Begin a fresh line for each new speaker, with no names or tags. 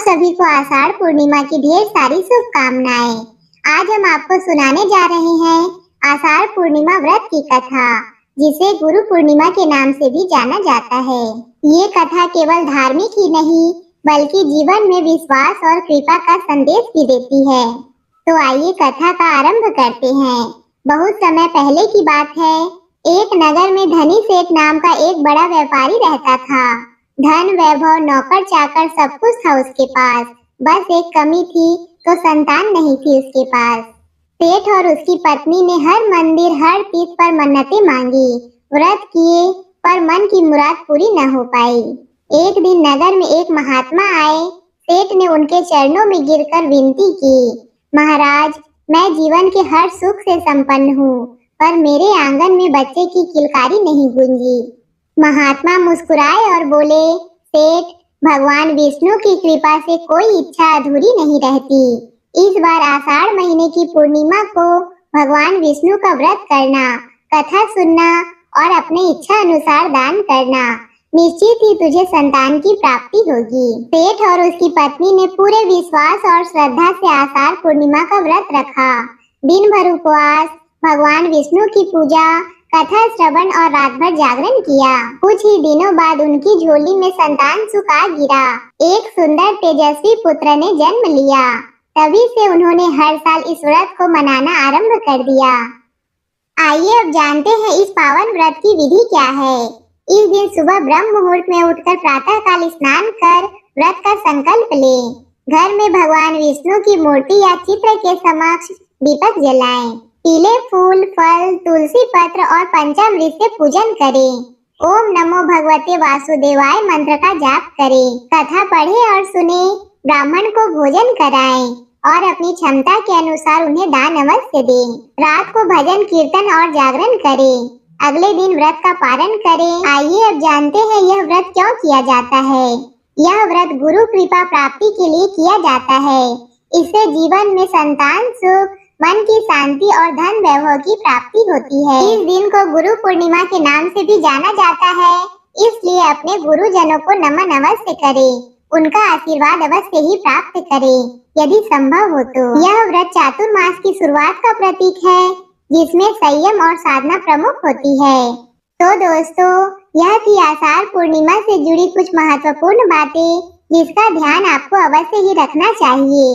सभी को आषाढ़ पूर्णिमा की ढेर सारी शुभकामनाएं। आज हम आपको सुनाने जा रहे हैं आषाढ़ पूर्णिमा व्रत की कथा, जिसे गुरु पूर्णिमा के नाम से भी जाना जाता है। ये कथा केवल धार्मिक ही नहीं बल्कि जीवन में विश्वास और कृपा का संदेश भी देती है। तो आइए कथा का आरंभ करते हैं। बहुत समय पहले की बात है। एक नगर में धनी सेठ नाम का एक बड़ा व्यापारी रहता था। धन, वैभव, नौकर चाकर सब कुछ था उसके पास। बस एक कमी थी, तो संतान नहीं थी उसके पास। सेठ और उसकी पत्नी ने हर मंदिर, हर तीर्थ पर मन्नतें मांगी, व्रत किए, पर मन की मुराद पूरी न हो पाई। एक दिन नगर में एक महात्मा आए। सेठ ने उनके चरणों में गिरकर विनती की, महाराज, मैं जीवन के हर सुख से संपन्न हूँ, पर मेरे आंगन में बच्चे की किलकारी नहीं गूंजी। महात्मा मुस्कुराए और बोले, सेठ, भगवान विष्णु की कृपा से कोई इच्छा अधूरी नहीं रहती। इस बार आषाढ़ महीने की पूर्णिमा को भगवान विष्णु का व्रत करना, कथा सुनना और अपने इच्छा अनुसार दान करना। निश्चित ही तुझे संतान की प्राप्ति होगी। सेठ और उसकी पत्नी ने पूरे विश्वास और श्रद्धा से आषाढ़ पूर्णिमा का व्रत रखा। दिन भर उपवास, भगवान विष्णु की पूजा, कथा श्रवण और रात भर जागरण किया। कुछ ही दिनों बाद उनकी झोली में संतान सुख आ गिरा। एक सुंदर तेजस्वी पुत्र ने जन्म लिया। तभी से उन्होंने हर साल इस व्रत को मनाना आरंभ कर दिया। आइए अब जानते हैं इस पावन व्रत की विधि क्या है। इस दिन सुबह ब्रह्म मुहूर्त में उठकर प्रातः काल स्नान कर व्रत का संकल्प लें। घर में भगवान विष्णु की मूर्ति या चित्र के समक्ष दीपक जलाएं। पीले फूल, फल, तुलसी पत्र और पंचामृत से पूजन करें। ओम नमो भगवते वासुदेवाय मंत्र का जाप करें। कथा पढ़े और सुने, ब्राह्मण को भोजन कराएं और अपनी क्षमता के अनुसार उन्हें दान अवश्य दें। रात को भजन कीर्तन और जागरण करें। अगले दिन व्रत का पारण करें। आइए अब जानते हैं यह व्रत क्यों किया जाता है। यह व्रत गुरु कृपा प्राप्ति के लिए किया जाता है। इससे जीवन में संतान सुख, मन की शांति और धन वैभव की प्राप्ति होती है। इस दिन को गुरु पूर्णिमा के नाम से भी जाना जाता है, इसलिए अपने गुरुजनों को नमन अवश्य करें, उनका आशीर्वाद अवश्य ही प्राप्त करें, यदि संभव हो तो। यह व्रत चातुर्मास की शुरुआत का प्रतीक है, जिसमें संयम और साधना प्रमुख होती है। तो दोस्तों, यह थी आषाढ़ पूर्णिमा से जुड़ी कुछ महत्वपूर्ण बातें, जिसका ध्यान आपको अवश्य ही रखना चाहिए।